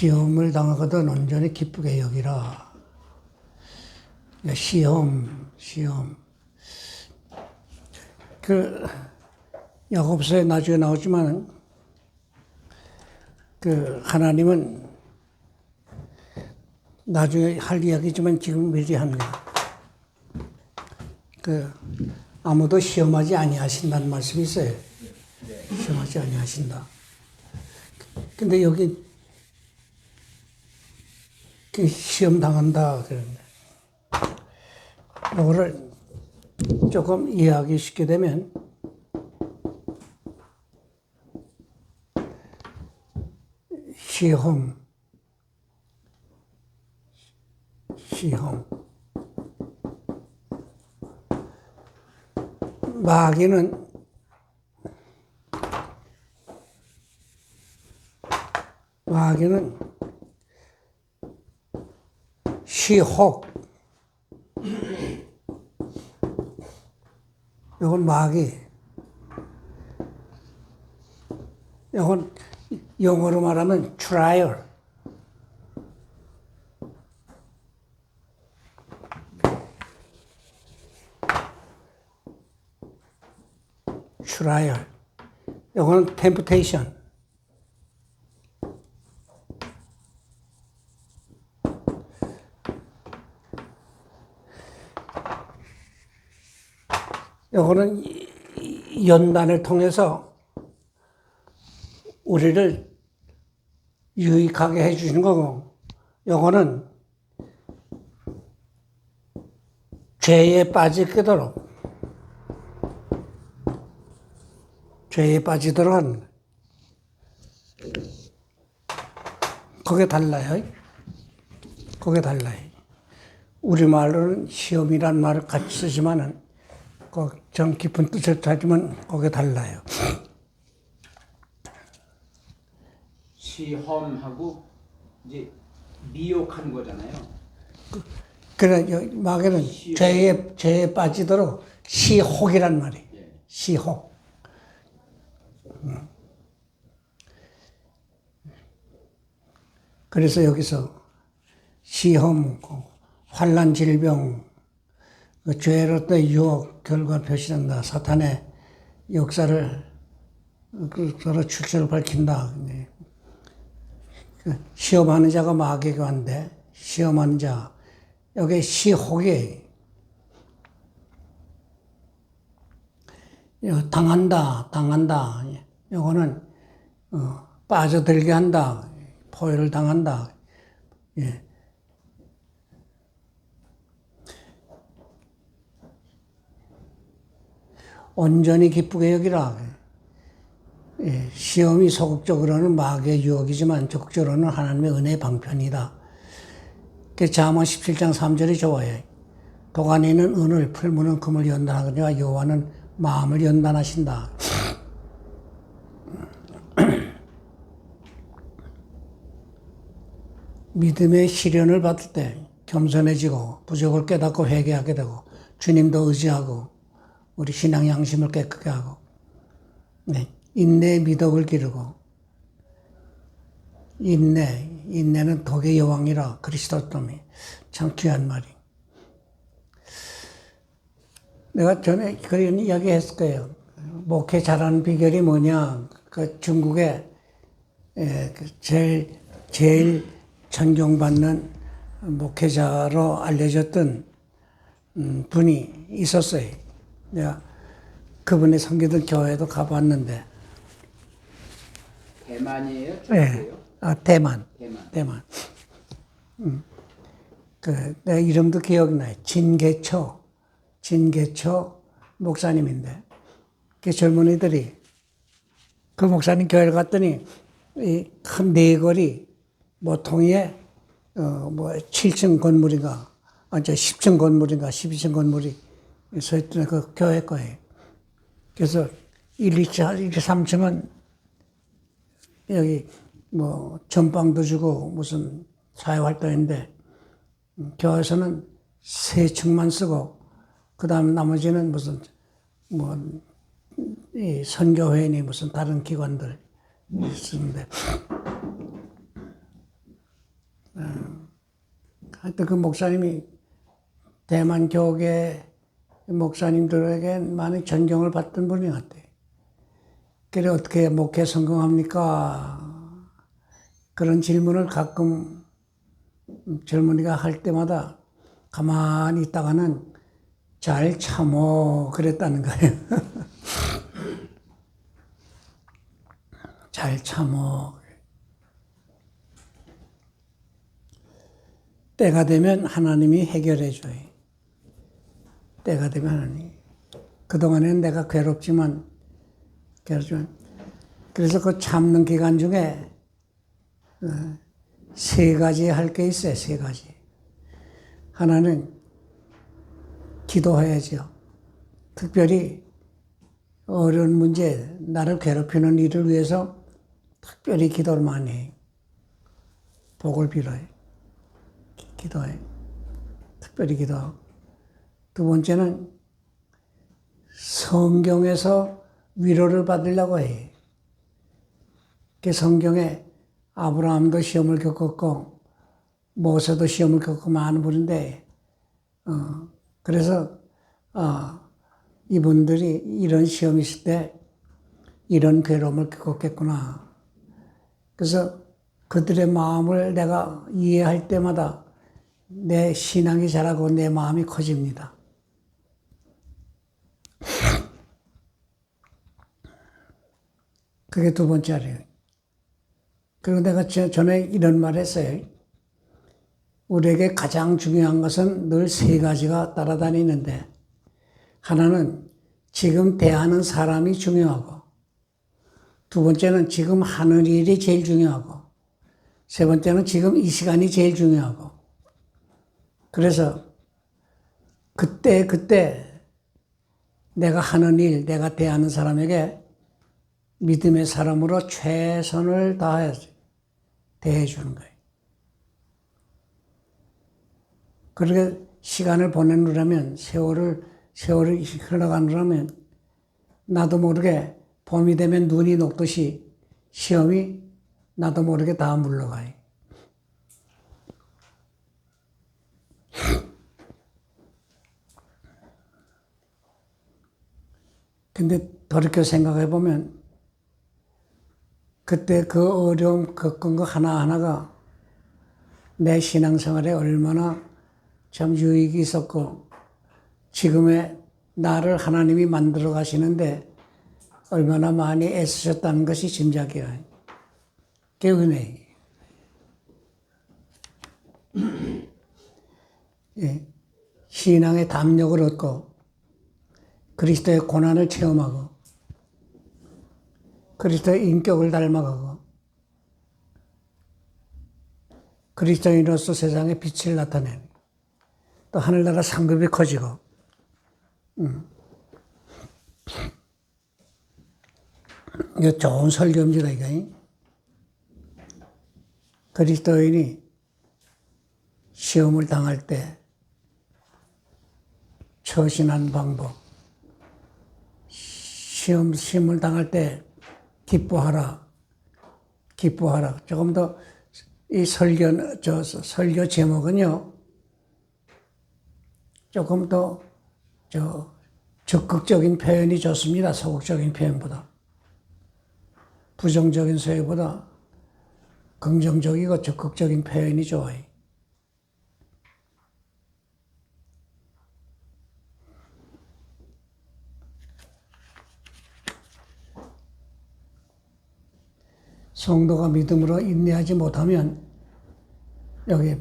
시험을 당하거든 온전히 기쁘게 여기라. 시험. 야고보서에 나중에 나오지만, 하나님은 나중에 할 이야기지만 지금 미리 합니다. 아무도 시험하지 아니하신다는 말씀이 있어요. 시험하지 아니하신다. 근데 여기 시험 당한다 그러는데, 이거를 조금 이해하기 쉽게 되면, 시험. 마귀는 시혹. 이건 마귀. 이건 영어로 말하면 trial. 이거는 temptation. 이거는 연단을 통해서 우리를 유익하게 해주시는 거고, 이거는 죄에 빠지도록 하는 거예요. 그게 달라요. 우리말로는 시험이란 말을 같이 쓰지만은, 좀 깊은 뜻을 따지면 그게 달라요. 시험하고 이제 미혹한 거잖아요. 그래, 마귀는 죄에 빠지도록 시혹이란 말이에요. 시혹. 그래서 여기서 시험, 환난, 질병, 죄로부터 유혹, 결과 표시한다. 사탄의 역사를 서로 출처를 밝힌다. 시험하는 자가 마귀가 한데, 시험하는 자, 여기 시혹이에요. 당한다. 이거는 빠져들게 한다. 포효를 당한다. 예. 온전히 기쁘게 여기라. 예. 시험이 소극적으로는 마귀의 유혹이지만 적극적으로는 하나님의 은혜의 방편이다. 잠언 17장 3절이 좋아요. 도가니는 은을, 풀무는 금을 연단하거니와 여호와는 마음을 연단하신다. 믿음의 시련을 받을 때 겸손해지고 부족을 깨닫고 회개하게 되고 주님도 의지하고 우리 신앙 양심을 깨끗게 하고 인내의 미덕을 기르고, 인내는 덕의 여왕이라 그리스도님이 참 귀한 말이. 내가 전에 그런 이야기 했을 거예요. 목회 잘하는 비결이 뭐냐. 중국에 제일 존경받는 목회자로 알려졌던 분이 있었어요. 내가 그분이 섬기던 교회도 가봤는데. 대만이에요? 네. 대만. 내 이름도 기억이 나요. 진계초 목사님인데, 그 젊은이들이 그 목사님 교회를 갔더니 이 큰 네거리 모퉁이에 7층 건물인가, 10층 건물인가 12층 건물이 서 있던 그 교회 거예요. 그래서 1, 2, 3층은 여기 전방도 주고 무슨 사회활동인데, 교회에서는 3층만 쓰고, 그 다음 나머지는 무슨 이 선교회니 무슨 다른 기관들 쓰는데, 하여튼 그 목사님이 대만 교계 목사님들에게 많은 존경을 받던 분이 같아. 그래 어떻게 목회 성공합니까? 그런 질문을 가끔 젊은이가 할 때마다 가만히 있다가는 잘 참어 그랬다는 거예요. 잘 참어. 때가 되면 하나님이 해결해 줘요. 때가 되면 하나님. 그동안에는 내가 괴롭지만 그래서 그 참는 기간 중에 세 가지 할 게 있어요. 세 가지. 하나는 기도해야죠. 특별히 어려운 문제, 나를 괴롭히는 일을 위해서 특별히 기도를 많이 해요. 복을 빌어요. 기도해. 특별히 기도하고. 두 번째는 성경에서 위로를 받으려고 해요. 그 성경에 아브라함도 시험을 겪었고 모세도 시험을 겪고 많은 분인데 그래서 이분들이 이런 시험이 있을 때 이런 괴로움을 겪었겠구나. 그래서 그들의 마음을 내가 이해할 때마다 내 신앙이 자라고 내 마음이 커집니다. 그게 두 번째예요. 그리고 내가 전에 이런 말 했어요. 우리에게 가장 중요한 것은 늘 세 가지가 따라다니는데 하나는 지금 대하는 사람이 중요하고 두 번째는 지금 하는 일이 제일 중요하고 세 번째는 지금 이 시간이 제일 중요하고 그래서 그때 내가 하는 일, 내가 대하는 사람에게 믿음의 사람으로 최선을 다해서 대해주는 거예요. 그렇게 시간을 보내느라면 세월이 흘러가느라면 나도 모르게 봄이 되면 눈이 녹듯이 시험이 나도 모르게 다 물러가요. 근데 돌이켜 생각해 보면 그때 그 어려움 겪은 거 하나하나가 내 신앙생활에 얼마나 참 유익이 있었고 지금의 나를 하나님이 만들어 가시는데 얼마나 많이 애쓰셨다는 것이 짐작이야. 그게 은혜예요. 예. 신앙의 담력을 얻고 그리스도의 고난을 체험하고 그리스도의 인격을 닮아가고 그리스도인으로서 세상에 빛을 나타내는 또 하늘나라 상급이 커지고 이거 좋은 설교입니다. 이거. 그리스도인이 시험을 당할 때 처신하는 방법 시험을 당할 때 기뻐하라. 조금 더 이 설교 제목은요, 조금 더 적극적인 표현이 좋습니다. 소극적인 표현보다. 부정적인 소리보다 긍정적이고 적극적인 표현이 좋아요. 성도가 믿음으로 인내하지 못하면 여기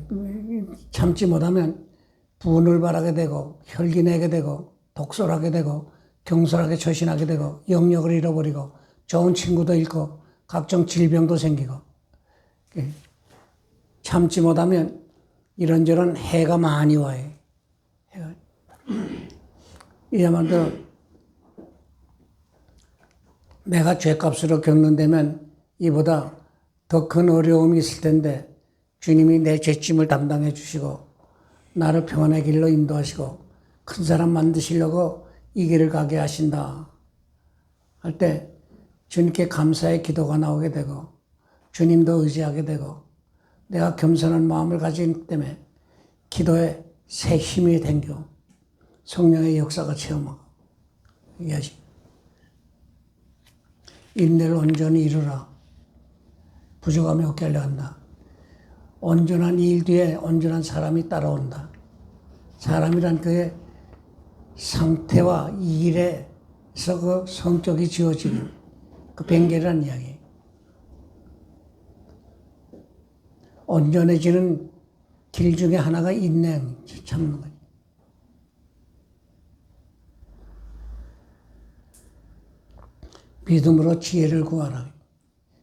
참지 못하면 분을 발하게 되고 혈기내게 되고 독설하게 되고 경솔하게 처신하게 되고 영역을 잃어버리고 좋은 친구도 잃고 각종 질병도 생기고 참지 못하면 이런저런 해가 많이 와요. 이야말로 내가 죄값으로 겪는다면 이보다 더 큰 어려움이 있을 텐데 주님이 내 죄짐을 담당해 주시고 나를 평안의 길로 인도하시고 큰 사람 만드시려고 이 길을 가게 하신다 할 때 주님께 감사의 기도가 나오게 되고 주님도 의지하게 되고 내가 겸손한 마음을 가지기 때문에 기도에 새 힘이 댕겨 성령의 역사가 체험하고 얘기하지. 인내를 온전히 이루라. 부족함이 없게 하려 한다. 온전한 일 뒤에 온전한 사람이 따라온다. 사람이란 그의 상태와 일에서 그 성격이 지어지는 그 변개라는 이야기. 온전해지는 길 중에 하나가 인내 참는 거지. 믿음으로 지혜를 구하라.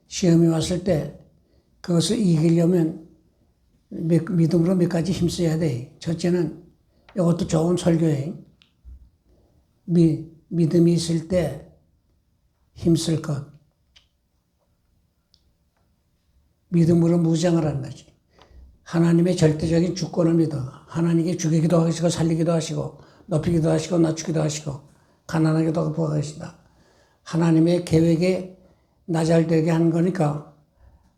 시험이 왔을 때 그것을 이기려면 믿음으로 몇 가지 힘써야 돼. 첫째는 이것도 좋은 설교에 믿음이 있을 때 힘쓸 것. 믿음으로 무장을 하는 거지. 하나님의 절대적인 주권을 믿어. 하나님께 죽이기도 하시고 살리기도 하시고 높이기도 하시고 낮추기도 하시고 가난하게도 하고 부하신다. 하나님의 계획에 나잘되게 하는 거니까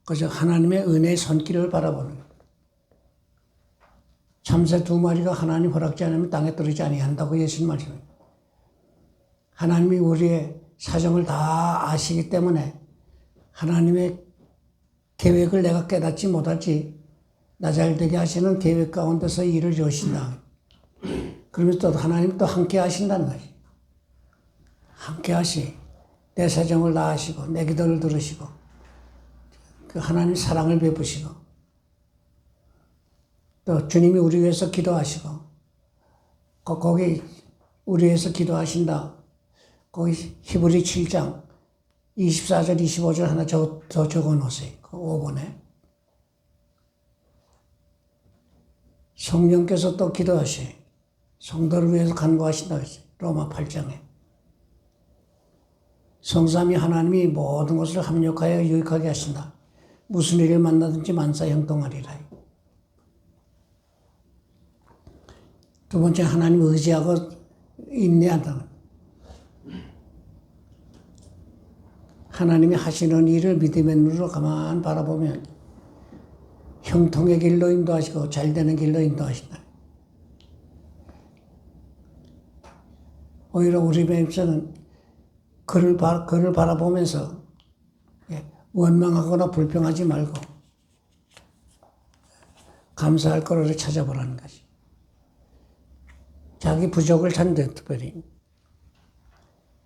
그저 하나님의 은혜의 손길을 바라보는 거예요. 참새 2마리가 하나님 허락지 않으면 땅에 떨어지지 아니한다고 예수님 말씀해요. 하나님이 우리의 사정을 다 아시기 때문에 하나님의 계획을 내가 깨닫지 못하지 나잘되게 하시는 계획 가운데서 일을 주신다. 그러면서 또 하나님 또 함께 하신다는 거지. 함께 하시. 내 사정을 다 아시고 내 기도를 들으시고 그 하나님 사랑을 베푸시고 또 주님이 우리 위해서 기도하시고 거기 우리 위해서 기도하신다. 거기 히브리 7장 24절 25절 하나 더 적어놓으세요. 그 5번에 성령께서 또 기도하셔요. 성도를 위해서 간구하신다 했어요. 로마 8장에 성삼위 하나님이 모든 것을 합력하여 유익하게 하신다. 무슨 일을 만나든지 만사 형통하리라. 두 번째 하나님 의지하고 인내한다. 하나님이 하시는 일을 믿음의 눈으로 가만 바라보면 형통의 길로 인도하시고 잘되는 길로 인도하신다. 오히려 우리 입장은 그를 바라보면서 원망하거나 불평하지 말고 감사할 거를 찾아보라는 것이. 자기 부족을 찾는데 특별히.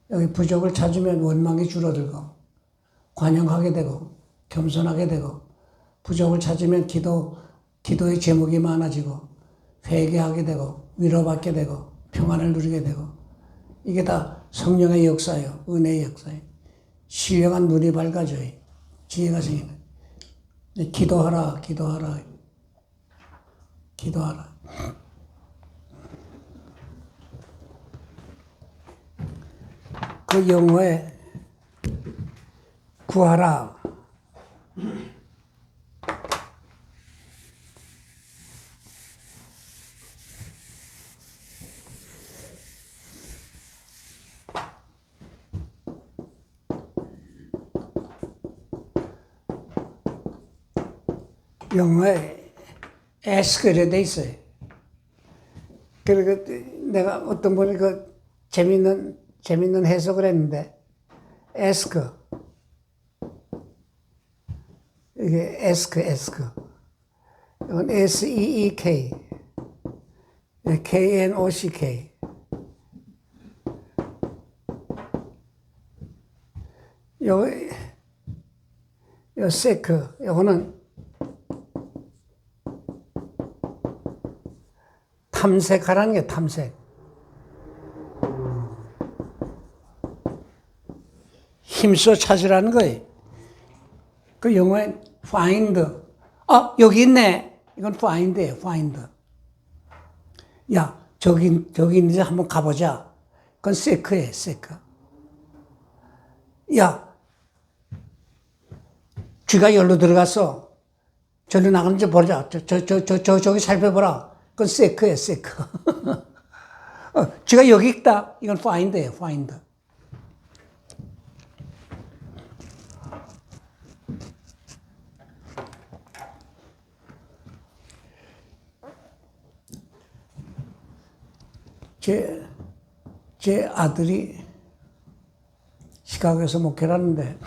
여기 부족을 찾으면 원망이 줄어들고 관용하게 되고 겸손하게 되고 부족을 찾으면 기도의 제목이 많아지고 회개하게 되고 위로받게 되고 평안을 누리게 되고 이게 다 성령의 역사예요. 은혜의 역사예요. 신령한 눈이 밝아져요. 지혜가 생기는. 기도하라, 기도하라, 기도하라. 그 영어에 구하라. 영어에 ask 이렇게 돼 있어요. 그리고 내가 어떤 분이 그 재밌는 해석을 했는데, ask. 이게 ask. 이건 S-E-E-K. K-N-O-C-K. 요 seek. 요거는 탐색하라는 게 탐색. 힘써 찾으라는 거예요. 그 영어에 find. 여기 있네. 이건 find예요, find. 야, 저기 있는지 한번 가보자. 그건 seek예요, seek. 야, 쥐가 여기로 들어갔어. 저리 나가는지 보자. 저기 살펴보라. 그건 seek예요, seek. 쥐가 여기 있다. 이건 find예요, find. 제 아들이 시카고에서 목회를 하는데,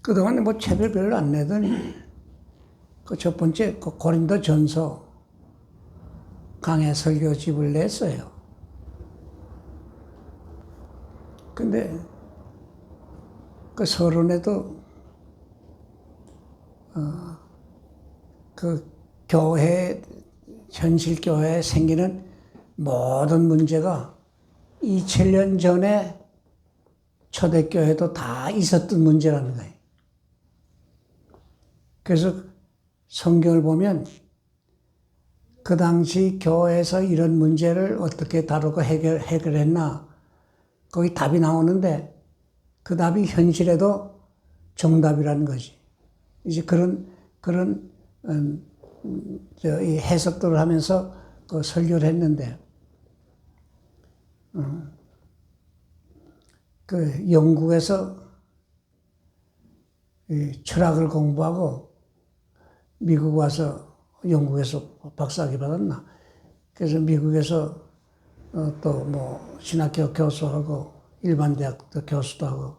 그동안 뭐 책을 별로 안 내더니, 그 첫 번째, 그 고린도 전서 강해 설교집을 냈어요. 근데, 그 서론에도, 그 교회, 현실 교회에 생기는 모든 문제가 2000년 전에 초대교회도 다 있었던 문제라는 거예요. 그래서 성경을 보면 그 당시 교회에서 이런 문제를 어떻게 다루고 해결했나, 거기 답이 나오는데 그 답이 현실에도 정답이라는 거지. 이제 이 해석들을 하면서 그 설교를 했는데, 그 영국에서 이 철학을 공부하고 미국 와서 영국에서 박사학위 받았나? 그래서 미국에서 또 뭐 신학교 교수하고 일반 대학도 교수도 하고,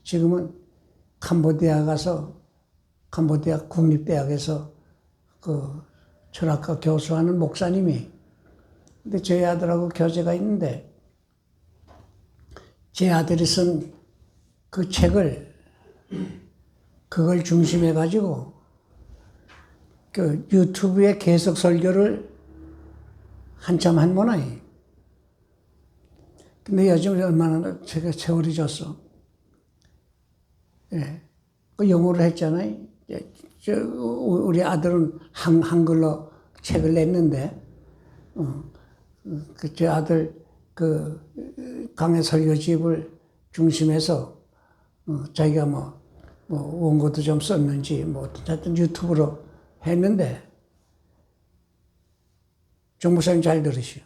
지금은 캄보디아 가서 캄보디아 국립대학에서 그 철학과 교수하는 목사님이, 근데 제 아들하고 교제가 있는데, 제 아들이 쓴 그 책을, 그걸 중심해가지고 그 유튜브에 계속 설교를 한참 한 모양이에요. 근데 요즘 얼마나 제가 세월이 졌어. 예. 그 영어로 했잖아요. 우리 아들은 한글로 책을 냈는데, 제 아들 그 강해 설교집을 중심해서 자기가 뭐 원고도 좀 썼는지 뭐 하여튼 유튜브로 했는데, 정 목사님 잘 들으시오.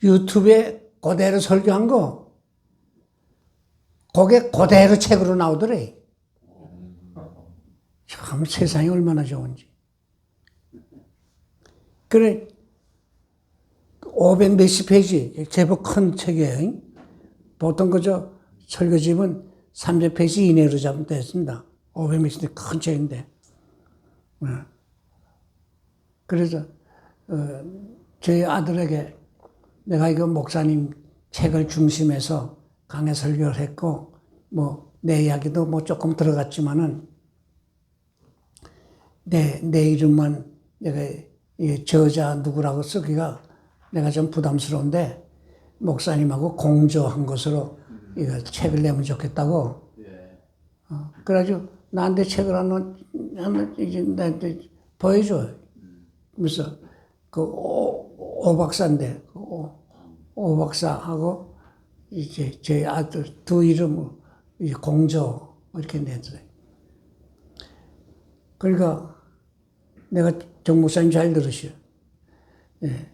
유튜브에 그대로 설교한 거, 그게 그대로 책으로 나오더래. 참 세상이 얼마나 좋은지. 그래, 500 몇십 페이지, 제법 큰 책이에요. 보통 그저 설교집은 300페이지 이내로 잡으면 됐습니다. 500 몇십 페이지 큰 책인데. 그래서, 저희 아들에게 내가 이거 목사님 책을 중심해서 강해 설교를 했고, 뭐, 내 이야기도 뭐 조금 들어갔지만은, 내 이름만 내가 저자 누구라고 쓰기가 내가 좀 부담스러운데, 목사님하고 공조한 것으로 이거 책을 내면 좋겠다고. 그래가지고 나한테 책을 하면 이제 나한테 보여줘. 그래서 그 오 박사인데, 오 박사하고 이제 제 아들 두 이름을 공조 이렇게 내더래. 그러니까 내가 정 목사님 잘 들으시오. 예.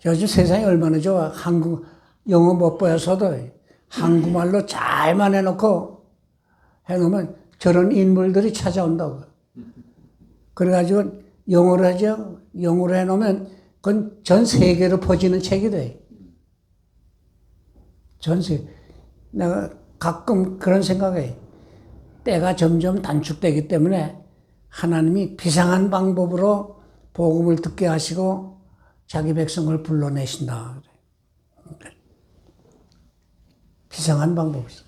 요즘 세상이 얼마나 좋아. 영어 못 보여서도 한국말로 잘만 해놓으면 저런 인물들이 찾아온다고. 그래가지고 영어로 하죠. 영어로 해놓으면 그건 전 세계로 퍼지는 책이 돼. 전 세계. 내가 가끔 그런 생각해. 때가 점점 단축되기 때문에 하나님이 비상한 방법으로 복음을 듣게 하시고 자기 백성을 불러내신다. 비상한 방법이죠.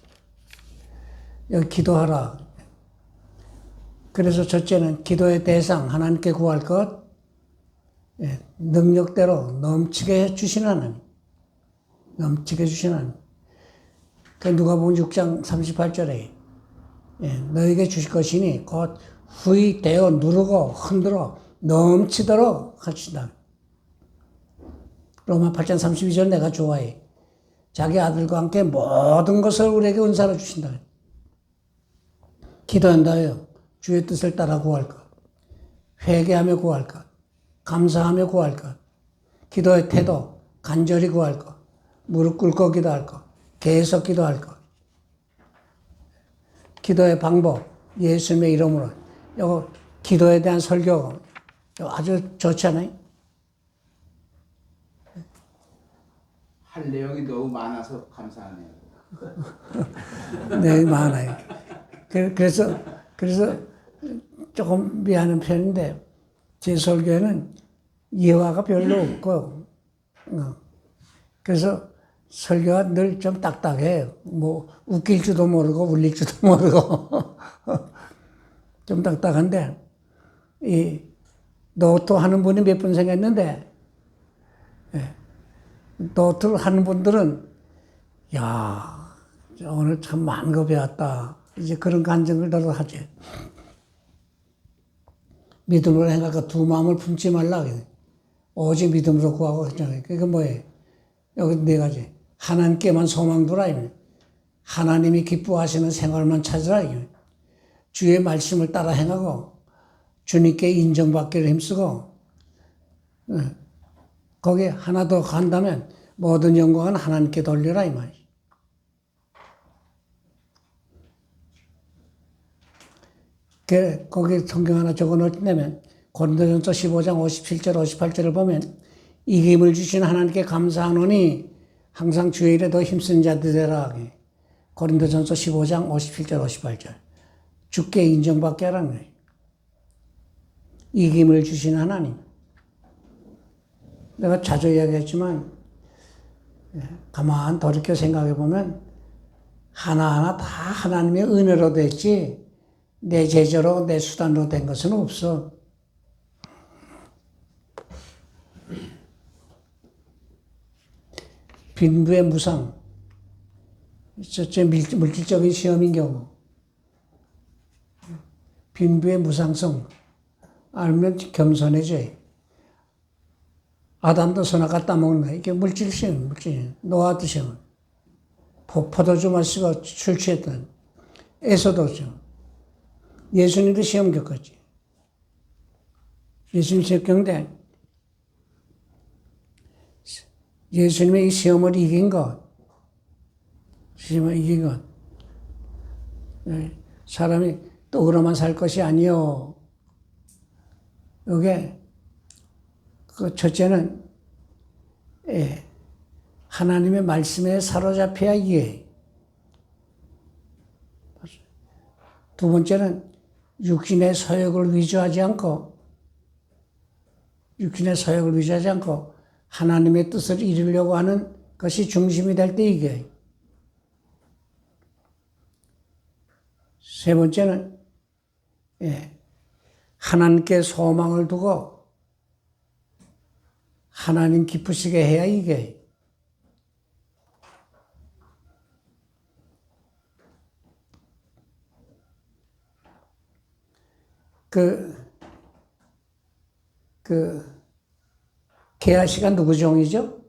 여기 기도하라. 그래서 첫째는 기도의 대상, 하나님께 구할 것, 능력대로 넘치게 주시는 하나님. 넘치게 주시는 하나님. 그 누가복음 6장 38절에 너에게 주실 것이니 곧 후히 대어 누르고 흔들어 넘치도록 하신다. 로마 8장 32절 내가 좋아해. 자기 아들과 함께 모든 것을 우리에게 은사로 주신다. 기도한다요. 주의 뜻을 따라 구할 것. 회개하며 구할 것. 감사하며 구할 것. 기도의 태도. 간절히 구할 것. 무릎 꿇고 기도할 것. 계속 기도할 것. 기도의 방법, 예수님의 이름으로. 이거 기도에 대한 설교 아주 좋잖아요. 할 내용이 너무 많아서 감사하네요. 네, 많아요. 그래서 조금 미안한 편인데, 제 설교에는 예화가 별로 없고, 그래서 설교가 늘 좀 딱딱해요. 뭐, 웃길 줄도 모르고, 울릴 줄도 모르고, 좀 딱딱한데, 이, 노트 하는 분이 몇 분 생겼는데, 노트를 하는 분들은, 야, 오늘 참 많은 거 배웠다. 이제 그런 간증을 들어 하지. 믿음으로 행하고 두 마음을 품지 말라. 오직 믿음으로 구하고 했잖아요. 그게 뭐예요? 여기 네 가지. 하나님께만 소망 두라. 하나님이 기뻐하시는 생활만 찾으라. 주의 말씀을 따라 행하고 주님께 인정받기를 힘쓰고 거기에 하나 더 간다면 모든 영광은 하나님께 돌려라 이 말이죠. 거기 성경 하나 적어놓냐면 고린도전서 15장 57절 58절을 보면 이김을 주신 하나님께 감사하노니 항상 주의 일에 더 힘쓴 자들 되라. 고린도전서 15장 57절 58절 주께 인정받게 하라는 거예요. 이김을 주신 하나님. 내가 자주 이야기했지만 가만 돌이켜 생각해 보면 하나하나 다 하나님의 은혜로 됐지 내 제자로 내 수단으로 된 것은 없어. 빈부의 무상, 물질적인 시험인 경우, 빈부의 무상성 알면 겸손해져요. 아담도 선악과 따먹는 거야. 이게 물질 시험, 물질. 노아도 시험. 포도주 마시고 술 취했던 에서도 시험. 예수님도 시험 겪었지. 예수님 시험 겪는데 예수님의 이 시험을 이긴 것, 시험을 이긴 것. 사람이 떡으로만 살 것이 아니요. 이게 그 첫째는 하나님의 말씀에 사로잡혀야 이해. 두 번째는 육신의 서욕을 위조하지 않고 하나님의 뜻을 이루려고 하는 것이 중심이 될 때 이게. 세 번째는 하나님께 소망을 두고 하나님 기쁘시게 해야 이게. 게하시가 누구 종이죠?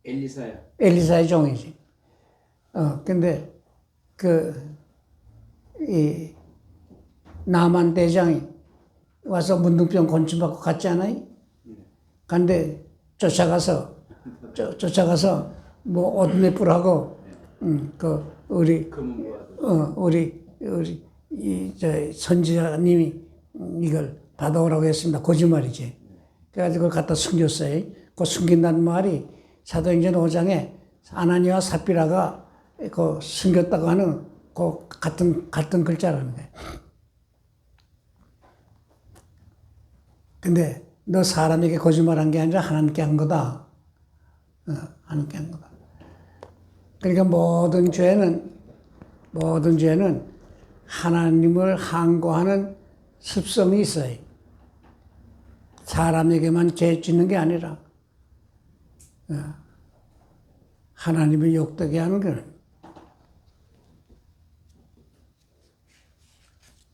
엘리사요. 엘리사의 종이지. 근데 이 나만 대장이 와서 문둥병 곤충 받고 갔잖아요. 근데 쫓아가서 뭐 옷 몇 불하고 우리 선지자님이 이걸 받아오라고 했습니다. 거짓말이지. 그래가지고 그걸 갖다 숨겼어요. 그 숨긴다는 말이 사도행전 5장에 아나니와 삽비라가 그 숨겼다고 하는 그 같은 글자라는 거예요. 근데 너 사람에게 거짓말한 게 아니라 하나님께 한 거다. 하나님께 한 거다. 그러니까 모든 죄는 하나님을 항거하는 습성이 있어요. 사람에게만 죄 짓는 게 아니라 하나님을 욕되게 하는 거예요.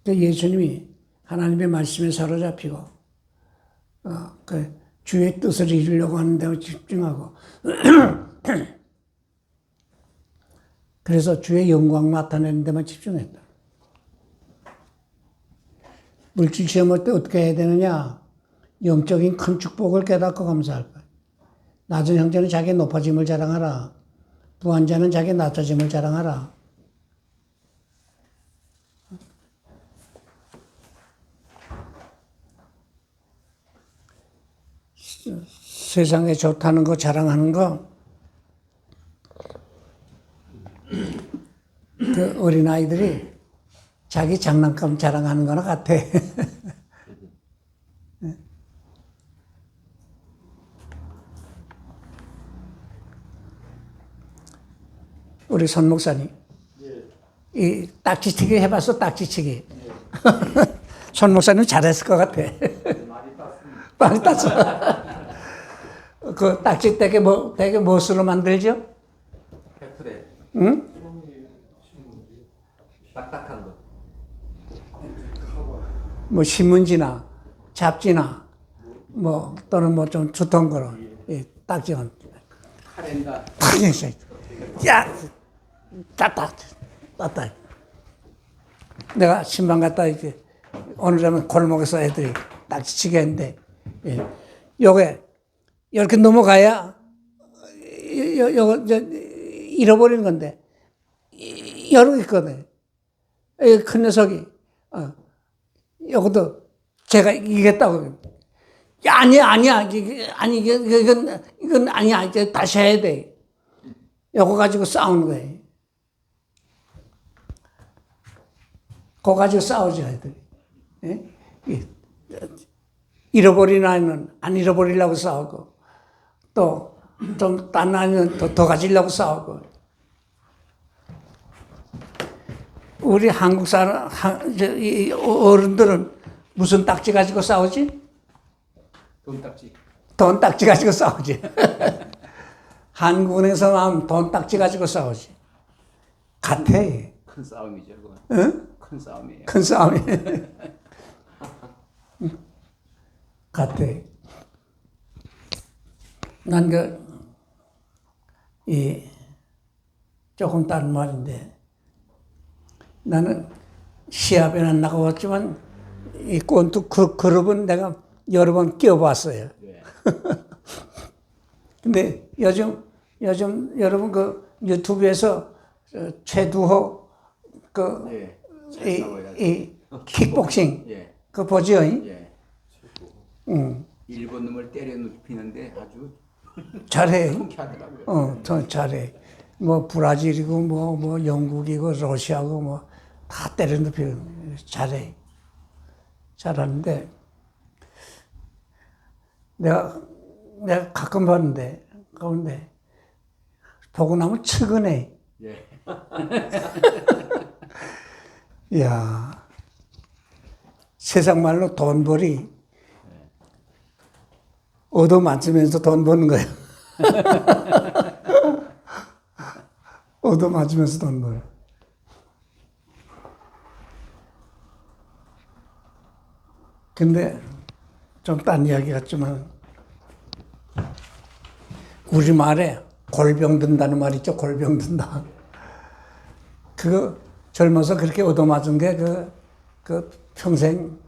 예수님이 하나님의 말씀에 사로잡히고 주의 뜻을 이루려고 하는 데 집중하고 그래서 주의 영광 나타내는 데만 집중했다. 물질 시험할 때 어떻게 해야 되느냐? 영적인 큰 축복을 깨닫고 감사할 거야. 낮은 형제는 자기 높아짐을 자랑하라. 부한 자는 자기 낮아짐을 자랑하라. 세상에 좋다는 거 자랑하는 거, 그 어린아이들이 자기 장난감 자랑하는 거나 같아. 우리 손 목사님, 이 딱지치기 해봤어, 딱지치기. 손 목사님 잘했을 것 같아. 많이 땄어. 그 딱지 되게 무엇으로 만들죠? 페프레. 응? 딱딱한 거. 뭐 신문지나 잡지나 뭐 또는 뭐 좀 두터운 거로 이 딱지는 카렌다. 탁 있어. 야, 땄다. 내가 신방 갔다 이제 오늘은 골목에서 애들이 딱지치기 했는데, 예. 요게 이렇게 넘어가야 요거 잃어버리는 건데 여러 개 있거든. 큰 녀석이 요것도 제가 이기겠다고. 야, 아니야. 이건 아니야. 이제 다시 해야 돼. 요거 가지고 싸우는 거예요. 그거 가지고 싸우죠, 애들이. 예? 잃어버린 아이는 안 잃어버리려고 싸우고, 또, 좀 딴 아이는 더 가지려고 싸우고. 우리 한국 사람, 어른들은 무슨 딱지 가지고 싸우지? 돈딱지. 돈 딱지 가지고 싸우지. 한국에서 나온 돈 딱지 가지고 싸우지. 같아. 큰 싸움이죠, 그건. 응? 큰 싸움이에요. 큰 싸움이. 같아. 난 조금 다른 말인데, 나는 시합에는 안 나가봤지만, 이 권투 그룹은 내가 여러 번 끼워봤어요. 네. 근데 요즘 여러분 그 유튜브에서 최두호 네. 이 킥복싱 예. 그거 보죠? 예. 응. 일본 놈을 때려 눕히는데 아주 잘해. 통쾌하더라고요. 더 잘해. 뭐 브라질이고 뭐 영국이고 러시아고 뭐 다 때려눕히고 잘해. 잘하는데 내가 가끔 봤는데 가운데 보고 나면 측은해. 예. 이야, 세상 말로 돈벌이 얻어맞으면서 돈 버는 거야. 얻어맞으면서 돈 벌어. 근데 좀 딴 이야기 같지만 우리말에 골병 든다는 말 있죠? 골병 든다. 그거 젊어서 그렇게 얻어맞은 게 그 평생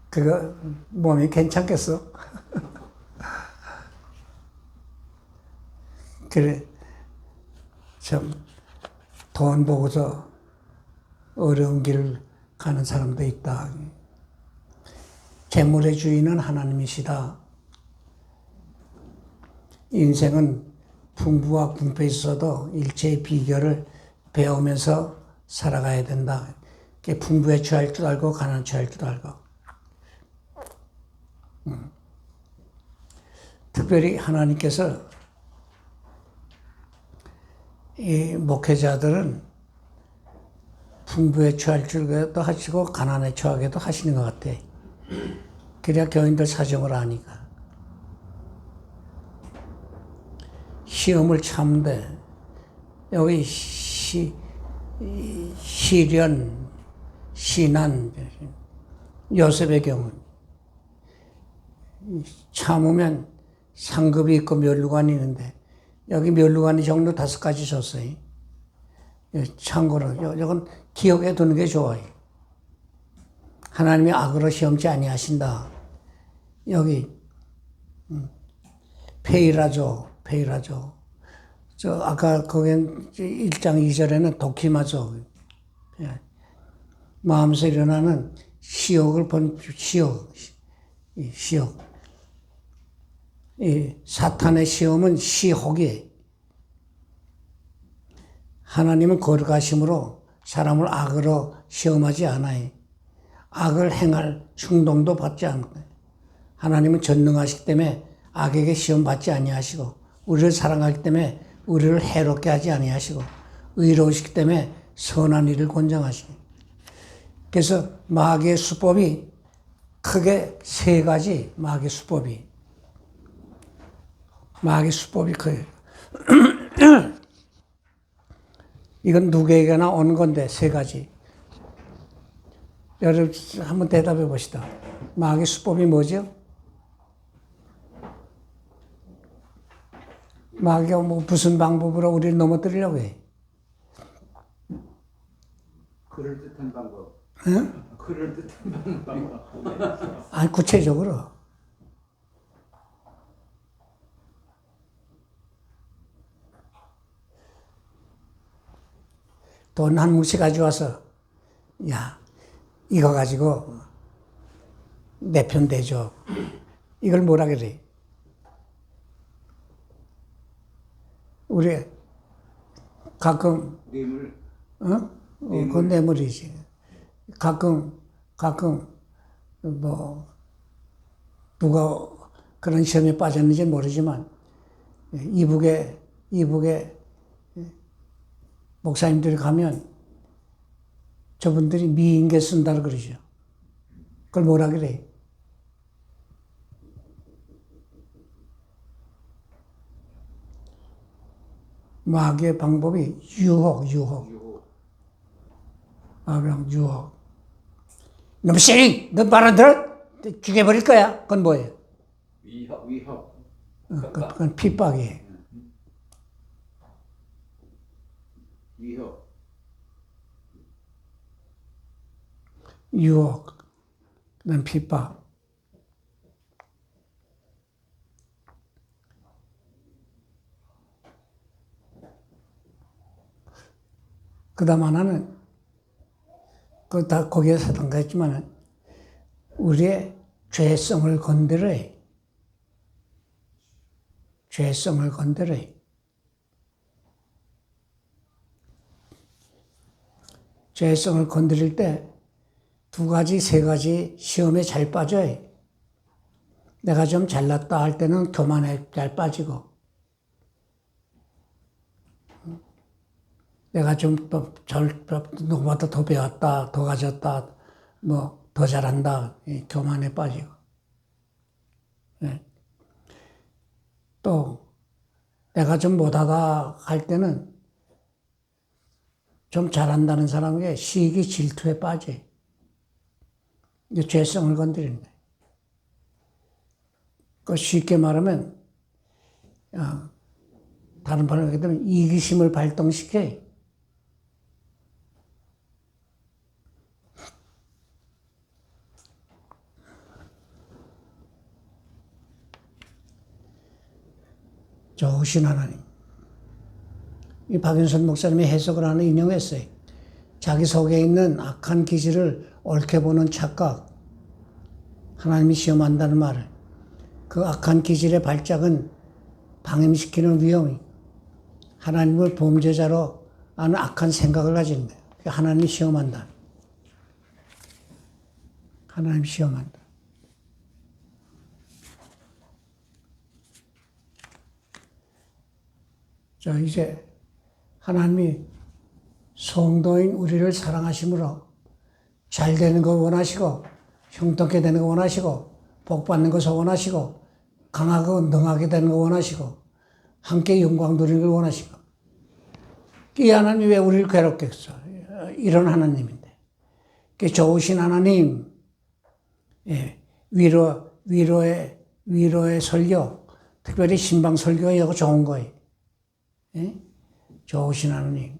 그거 몸이 괜찮겠어? 그래, 참 돈 보고서 어려운 길을 가는 사람도 있다. 재물의 주인은 하나님이시다. 인생은 풍부와 궁핍에 있어도 일체의 비결을 배우면서 살아가야 된다. 풍부에 취할 줄 알고 가난에 취할 줄 알고. 특별히 하나님께서 이 목회자들은 풍부에 취할 줄도 하시고 가난에 취하게도 하시는 것 같아. 그래야 교인들 사정을 아니까. 시험을 참는데 여기 시련, 시난, 요셉의 경우 참으면 상급이 있고 면류관이 있는데 여기 면류관이 종류 5가지 줬어요. 참고로 이건 기억해 두는 게 좋아요. 하나님이 악으로 시험치 아니하신다. 여기 페이라죠. 저 아까 거긴 1장 2절에는 도키마죠. 마음에서 일어나는 시욕을 본 시욕. 이 사탄의 시험은 시혹이에요. 하나님은 거룩하심으로 사람을 악으로 시험하지 않아요. 악을 행할 충동도 받지 않고요. 하나님은 전능하시기 때문에 악에게 시험 받지 아니하시고, 우리를 사랑하기 때문에 우리를 해롭게 하지 아니하시고, 의로우시기 때문에 선한 일을 권장하시고. 그래서 마귀의 수법이 크게 세 가지, 마귀의 수법이 커요. 이건 누구에게나 온 건데, 세 가지. 여러분 한번 대답해 봅시다. 마귀의 수법이 뭐죠? 마귀가 무슨 방법으로 우리를 넘어뜨리려고 해? 그럴듯한 방법. 응? 그럴듯한 방법. 아니, 구체적으로. 돈 한 뭉치 가져와서, 야, 이거 가지고 내 편 대줘. 이걸 뭐라 그래? 우리 가끔, 뇌물. 그건 뇌물이지. 가끔, 누가 그런 시험에 빠졌는지 모르지만, 이북에 목사님들이 가면 저분들이 미인계 쓴다고 그러죠. 그걸 뭐라 그래? 마귀의 방법이 유혹. 마귀랑 유혹. 너 씨, 너 말 안 들어? 죽여버릴 거야. 그건 뭐예요? 위협. 그건 핍박이에요. 위협. 유혹, 그다음 핍박. 그다음 하나는 다 거기에서 담가있지만 우리의 죄성을 건드려요. 죄성을 건드려요. 죄성을 건드릴 때 두 가지, 세 가지 시험에 잘 빠져요. 내가 좀 잘났다 할 때는 교만에 잘 빠지고, 내가 좀 누구보다 더 배웠다, 더 가졌다, 더 잘한다, 교만에 빠지고. 또 내가 좀 못하다 할 때는 좀 잘한다는 사람에게 시기 질투에 빠져요. 이게 죄성을 건드리는 거예요. 그 쉽게 말하면, 다른 말로 하게 되면 이기심을 발동시켜요. 좋으신 하나님. 이 박윤선 목사님이 해석을 하는 인용했어요. 자기 속에 있는 악한 기질을 옳게 보는 착각, 하나님이 시험한다는 말을. 그 악한 기질의 발작은 방임시키는 위험이, 하나님을 범죄자로 하는 악한 생각을 가지는 거예요. 하나님이 시험한다. 하나님 시험한다. 자, 이제 하나님이 성도인 우리를 사랑하심으로 잘 되는 거 원하시고, 형통케 되는 거 원하시고, 복 받는 것을 원하시고, 강하고 능하게 되는 거 원하시고, 함께 영광 누리는 걸 원하시고. 이 하나님이 왜 우리를 괴롭게 했어? 이런 하나님인데. 좋으신 하나님, 위로의 설교, 특별히 신방 설교가 이거 좋은 거예요. 좋으신 하나님.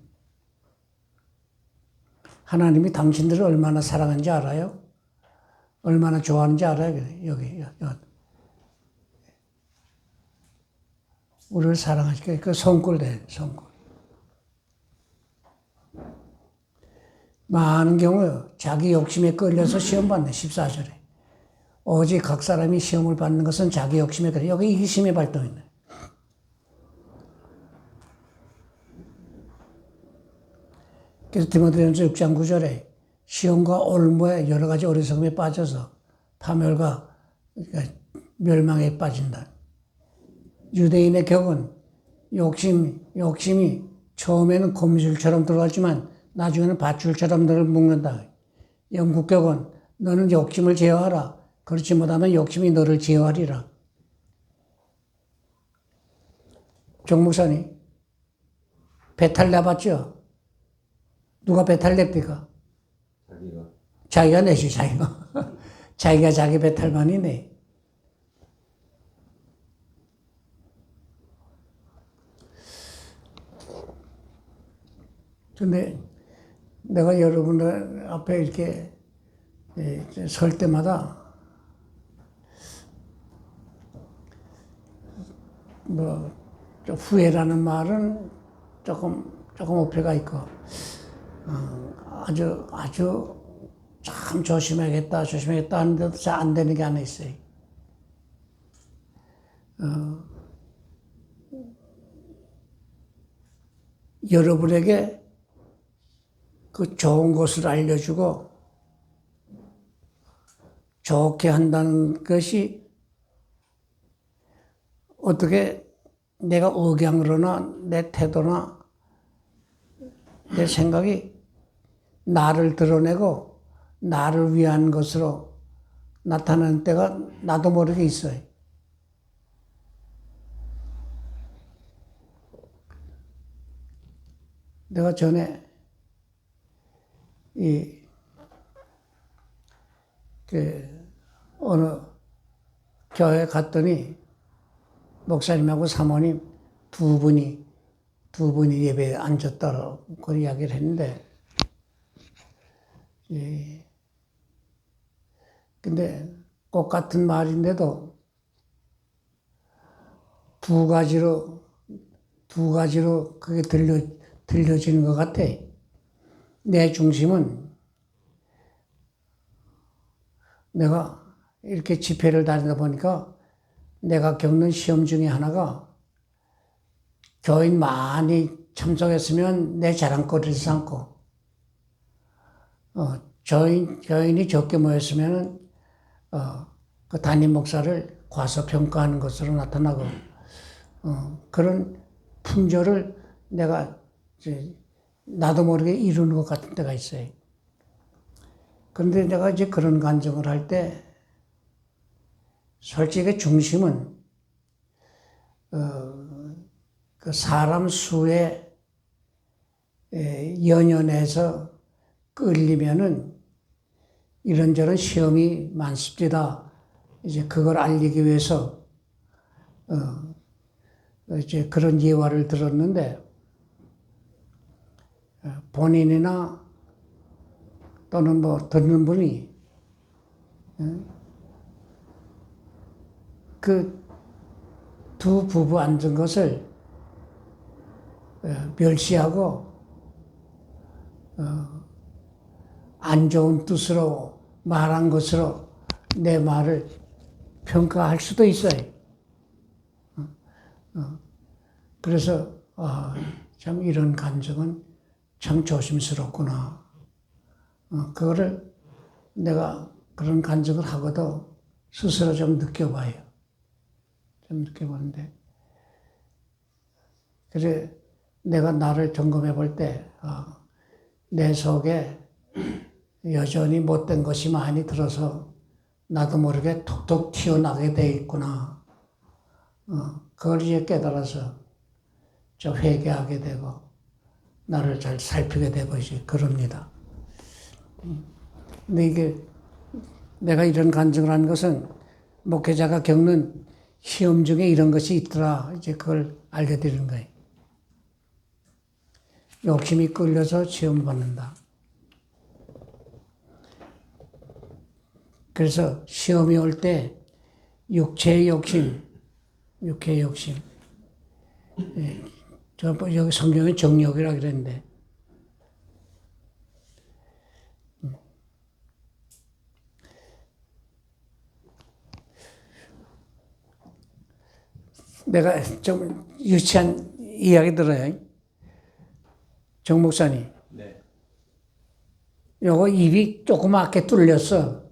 하나님이 당신들을 얼마나 사랑하는지 알아요? 얼마나 좋아하는지 알아요? 여기. 우리를 사랑하시니까 그 손꼴 돼, 손꼴. 많은 경우 자기 욕심에 끌려서 시험 받네, 14절에. 오직 각 사람이 시험을 받는 것은 자기 욕심에 그래. 여기 이심의 발동이네. 그래서 디모데전서 6장 9절에 시험과 올무에 여러 가지 어리석음에 빠져서 파멸과 멸망에 빠진다. 유대인의 격은 욕심이 처음에는 거미줄처럼 들어가지만 나중에는 밧줄처럼 너를 묶는다. 영국 격은 너는 욕심을 제어하라. 그렇지 못하면 욕심이 너를 제어하리라. 정 목사님, 배탈 내봤죠? 누가 배탈 냅니까? 자기가 내죠, 자기가. 자기가 자기 배탈만이 내. 근데 내가 여러분들 앞에 이렇게 설 때마다 뭐 후회라는 말은 조금 어폐가 있고 아주 참 조심해야겠다 하는데도 잘 안 되는 게 하나 있어요. 여러분에게 그 좋은 것을 알려주고 좋게 한다는 것이 어떻게 내가 억양으로나 내 태도나 내 생각이 나를 드러내고 나를 위한 것으로 나타나는 때가 나도 모르게 있어요. 내가 전에 어느 교회 갔더니 목사님하고 사모님 두 분이 예배에 앉았다고 그 이야기를 했는데, 근데 똑같은 말인데도 두 가지로 그게 들려지는 것 같아. 내 중심은 내가 이렇게 집회를 다니다 보니까 내가 겪는 시험 중에 하나가 교인 많이 참석했으면 내 자랑거리를 삼고, 교인이 적게 모였으면 그 담임 목사를 과소평가하는 것으로 나타나고, 그런 풍조를 내가 나도 모르게 이루는 것 같은 때가 있어요. 그런데 내가 이제 그런 간증을 할 때, 솔직히 중심은, 그 사람 수에 연연해서 끌리면은 이런저런 시험이 많습니다. 이제 그걸 알리기 위해서, 이제 그런 예화를 들었는데, 본인이나 또는 뭐 듣는 분이 그 두 부부 앉은 것을 멸시하고 안 좋은 뜻으로 말한 것으로 내 말을 평가할 수도 있어요. 그래서 참 이런 감정은 참 조심스럽구나. 그거를 내가 그런 간증을 하고도 스스로 좀 느껴봐요. 좀 느껴보는데. 그래서 내가 나를 점검해 볼 때, 내 속에 여전히 못된 것이 많이 들어서 나도 모르게 톡톡 튀어나가게 돼 있구나. 그걸 이제 깨달아서 좀 회개하게 되고, 나를 잘 살피게 되고, 이제 그럽니다. 근데 이게 내가 이런 간증을 한 것은 목회자가 겪는 시험 중에 이런 것이 있더라. 이제 그걸 알려드리는 거예요. 욕심이 끌려서 시험 받는다. 그래서 시험이 올 때 육체의 욕심. 여기 성경에 정욕이라고 그랬는데, 내가 좀 유치한 이야기 들어요. 정 목사님. 네. 요거 입이 조그맣게 뚫렸어.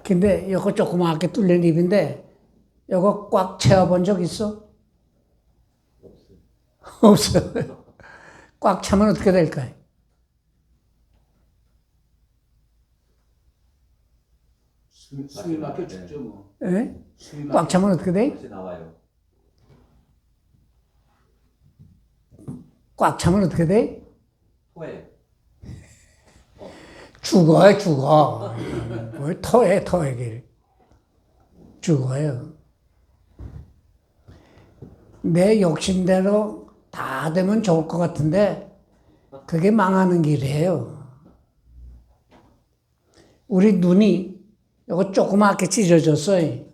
근데 요거 조그맣게 뚫린 입인데 요거 꽉 채워본 적 있어? 없어. 꽉 차면 어떻게 될까요? 숨이 막혀 죽죠 뭐. 예? 숨이 꽉 차면 어떻게 돼? 다시 나와요. 꽉 차면 어떻게 돼? 토해. 죽어요, 죽어. 뭘 토해, 길. 죽어요. 내 욕심대로 다 되면 좋을 것 같은데, 그게 망하는 길이에요. 우리 눈이 이거 조그맣게 찢어졌어요.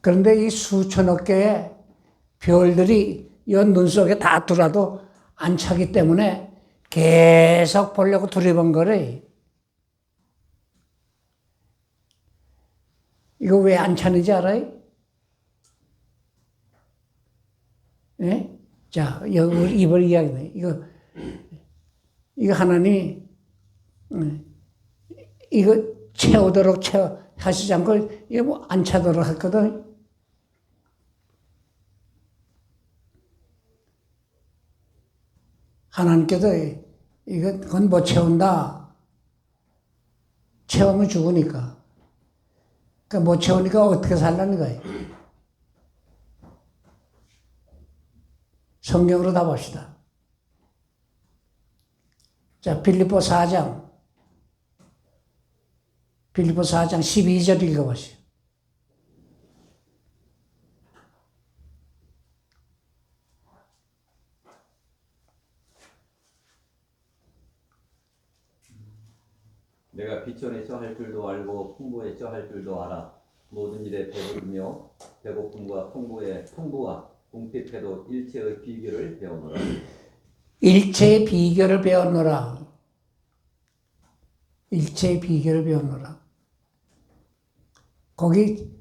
그런데 이 수천억 개의 별들이 이 눈 속에 다 들어와도 안 차기 때문에 계속 보려고 두려본 거래. 이거 왜 안 차는지 알아요? 예? 자, 여기 이번 이야기네. 이거 하나님이, 이거 채우도록 하시지 않고, 이거 뭐 안 차도록 했거든. 하나님께서 그건 못 채운다. 채우면 죽으니까. 그러니까 못 채우니까 어떻게 살라는 거예요? 성경으로 다 봅시다. 자, 빌립보 4장 12절 읽어보시오. 내가 비천에 처할 줄도 알고 풍부에 처할 줄도 알아. 모든 일에 배부르며 배고픔과 풍부와 궁핍해도 일체의 비결을 배우노라. 일체의 비결을 배웠노라. 일체의 비결을 배웠노라. 거기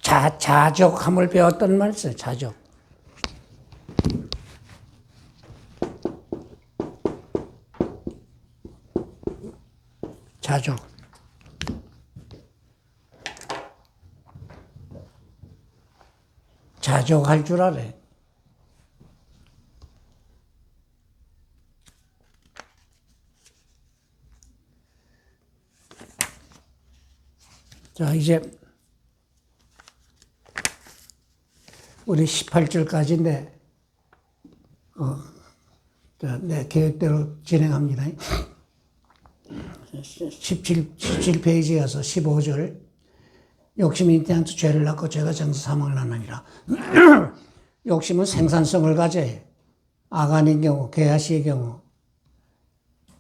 자족함을 배웠던 말 있어요. 자족. 자족. 자족할 줄 알아. 자, 이제 우리 18절까지인데 내 계획대로 진행합니다. 17페이지에 가서 15절. 욕심이 인태한테 죄를 낳고 죄가 장서 사망을 낳느니라. 욕심은 생산성을 가져요. 아간의 경우, 게하시의 경우.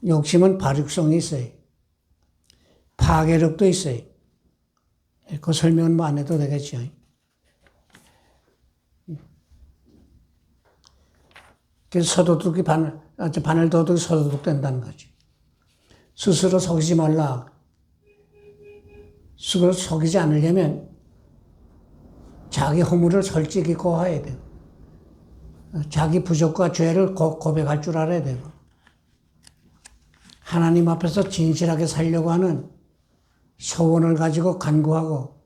욕심은 발육성이 있어요. 파괴력도 있어요. 그 설명은 뭐 안 해도 되겠죠. 그래서 서도둑이 바늘 도둑이 서도둑 된다는 거지. 스스로 속이지 말라. 스스로 속이지 않으려면 자기 허물을 솔직히 고해야 돼요. 자기 부족과 죄를 고백할 줄 알아야 되고, 하나님 앞에서 진실하게 살려고 하는 소원을 가지고 간구하고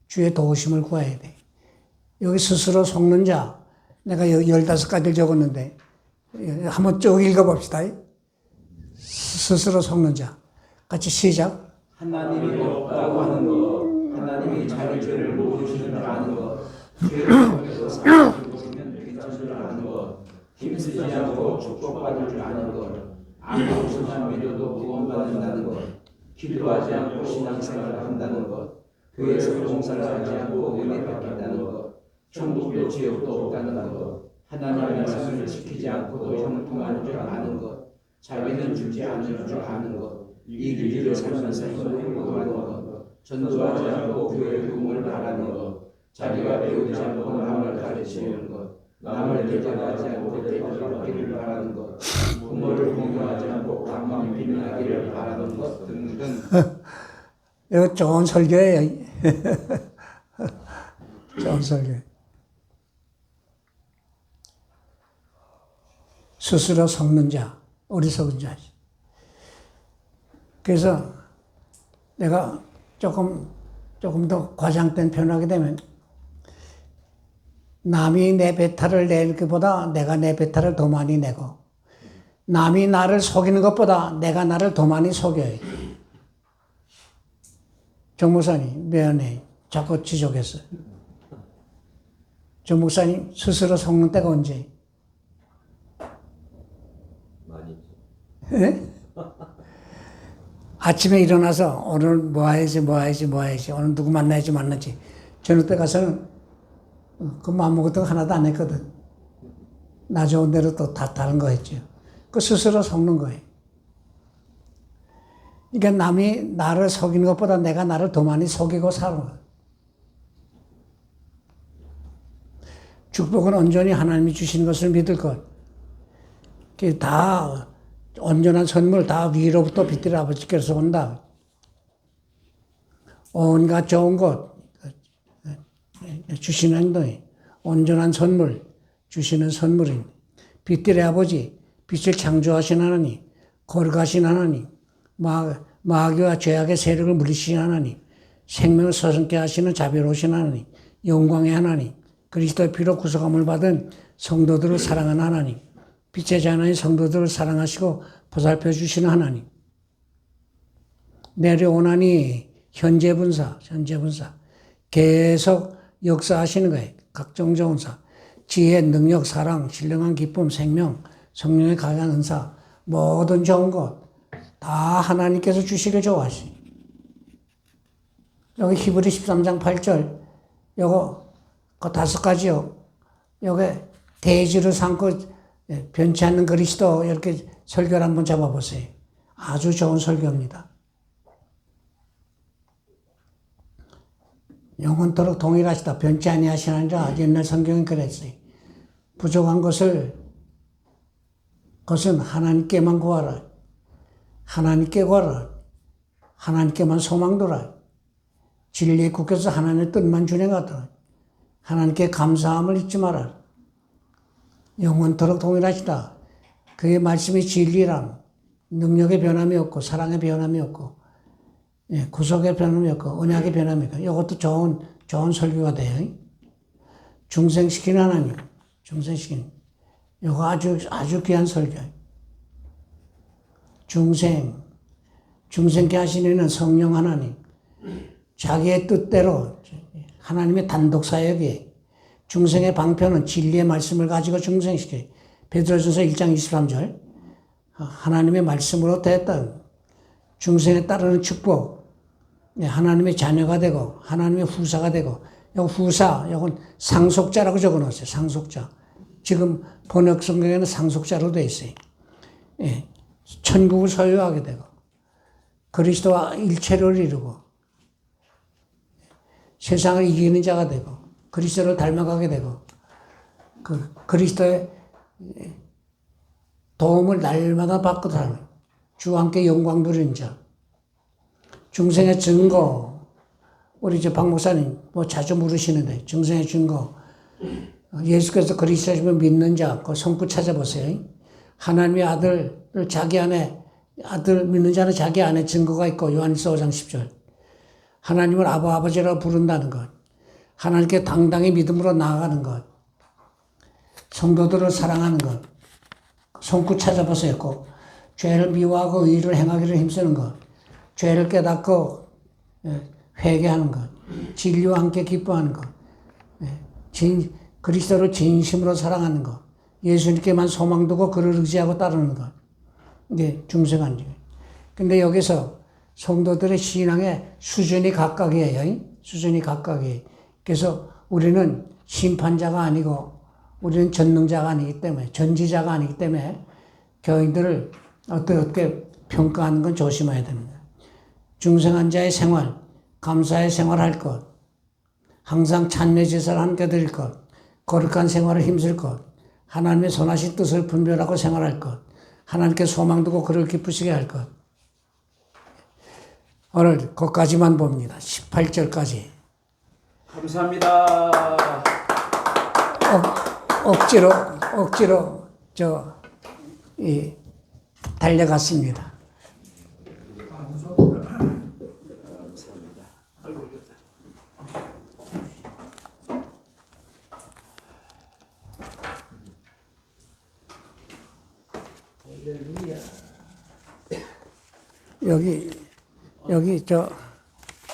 주의 도우심을 구해야 돼. 여기 스스로 속는 자, 내가 15가지를 적었는데 한번 쭉 읽어봅시다. 스스로 속는 자. 같이 시작. 하나님이 없다고 하는 것, 하나님이 자기 죄를 모르시는 줄 아는 것, 죄를 통해서 사람을 보시면 괜찮은 줄 아는 것, 힘쓰지 않고 축복받을 줄 아는 것, 아무 없이만 믿어도 구원받는다는 것, 기도하지 않고 신앙생활을 한다는 것, 교회에서 봉사를 하지 않고 은혜 받는다는 것, 천국도 지옥도 없다는 것, 하나님의 말씀을 지키지 않고도 형통하는 줄 아는 것, 자비는 주지 않을 줄 아는 것, 이 길을 살면서 행복하는 것, 전도하지 않고 교회의 도움을 바라는 것, 자기가 배우지 않고 남을 가르치는 것, 남을 대접하지 않고 대접받기를 바라는 것, 부모를 공경하지 않고 강만 빛나기를 바라는 것 등등. 이거 좋은 설교예요. 좋은 설교. 스스로 속는 자, 어리석은 자지. 그래서 내가 조금 더 과장된 표현하게 되면 남이 내 배탈을 낼 것보다 내가 내 배탈을 더 많이 내고 남이 나를 속이는 것보다 내가 나를 더 많이 속여요. 정 목사님 미안해. 자꾸 지적했어요. 정 목사님 스스로 속는 때가 언제? 많이 있죠. 예? 아침에 일어나서 오늘 뭐 해야지 오늘 누구 만나야지 저녁 때 가서는 그 아무것도 하나도 안 했거든. 나 좋은 대로 또 다 다른 거 했죠. 그 스스로 속는 거예요. 그러니까 남이 나를 속이는 것보다 내가 나를 더 많이 속이고 사는 거예요. 축복은 온전히 하나님이 주시는 것을 믿을 것. 그게 다 온전한 선물 다 위로부터 빛들의 아버지께서 온다. 온갖 좋은 것 주시는 행동이 온전한 선물 주시는 선물입니다. 빛들의 아버지 빛을 창조하신 하나님, 거룩하신 하나님, 마귀와 죄악의 세력을 물리치신 하나님, 생명을 서성케 하시는 자비로우신 하나님, 영광의 하나님, 그리스도의 피로 구속함을 받은 성도들을 사랑하는 하나님, 빛의 자녀인 성도들을 사랑하시고 보살펴 주시는 하나님, 내려오나니 현재 분사 계속 역사하시는 거예요. 각종 좋은 사, 지혜, 능력, 사랑, 신령한 기쁨, 생명, 성령의 강한 은사, 모든 좋은 것 다 하나님께서 주시길 좋아하시. 여기 히브리 13장 8절 요거 그 5가지요. 요게 대지를 삼고 변치 않는 그리스도 이렇게 설교를 한번 잡아보세요. 아주 좋은 설교입니다. 영원토록 동일하시다. 변치 아니하시느니라. 옛날 성경은 그랬어요. 부족한 그것은 하나님께만 구하라. 하나님께 구하라. 하나님께만 소망 두라. 진리에 굳혀서 하나님의 뜻만 준행하더라. 하나님께 감사함을 잊지 마라. 영원토록 동일하시다. 그의 말씀이 진리랑 능력의 변함이 없고 사랑의 변함이 없고 구속의 변함이 없고 언약의 변함이 없고 이것도 좋은 설교가 돼요. 중생시키는 하나님, 중생시키는 이거 아주 귀한 설교예요. 중생케 하시는 이는 성령 하나님, 자기의 뜻대로 하나님의 단독 사역이에요. 중생의 방편은 진리의 말씀을 가지고 중생시켜요. 베드로전서 1장 23절 하나님의 말씀으로 됐다. 중생에 따르는 축복, 하나님의 자녀가 되고 하나님의 후사가 되고 이 후사, 이건 상속자라고 적어놓았어요. 상속자. 지금 번역 성경에는 상속자로 되어 있어요. 예. 천국을 소유하게 되고 그리스도와 일체를 이루고 세상을 이기는 자가 되고 그리스도를 닮아가게 되고 그리스도의 도움을 날마다 받고 살고 주와 함께 영광 누리는 자. 중생의 증거 우리 박 목사님 자주 물으시는데 중생의 증거 예수께서 그리스도시면 믿는 자 그 성구 찾아보세요. 하나님의 아들을 자기 안에 아들 믿는 자는 자기 안에 증거가 있고 요한일서 5장 10절 하나님을 아버지라고 부른다는 것 하나님께 당당히 믿음으로 나아가는 것 성도들을 사랑하는 것 손끝 찾아보세요. 꼭 죄를 미워하고 의를 행하기를 힘쓰는 것 죄를 깨닫고 회개하는 것 진리와 함께 기뻐하는 것 그리스도를 진심으로 사랑하는 것 예수님께만 소망 두고 그를 의지하고 따르는 것. 이게 중생한지. 근데 여기서 성도들의 신앙의 수준이 각각이에요. 수준이 각각이에요. 그래서 우리는 심판자가 아니고 우리는 전능자가 아니기 때문에 전지자가 아니기 때문에 교인들을 어떻게 평가하는 건 조심해야 됩니다. 중생한 자의 생활, 감사의 생활할 것, 항상 찬미 제사를 함께 드릴 것, 거룩한 생활을 힘쓸 것, 하나님의 선하신 뜻을 분별하고 생활할 것, 하나님께 소망 두고 그를 기쁘시게 할 것. 오늘 거기까지만 봅니다. 18절까지. 감사합니다. 억지로 달려갔습니다. 여기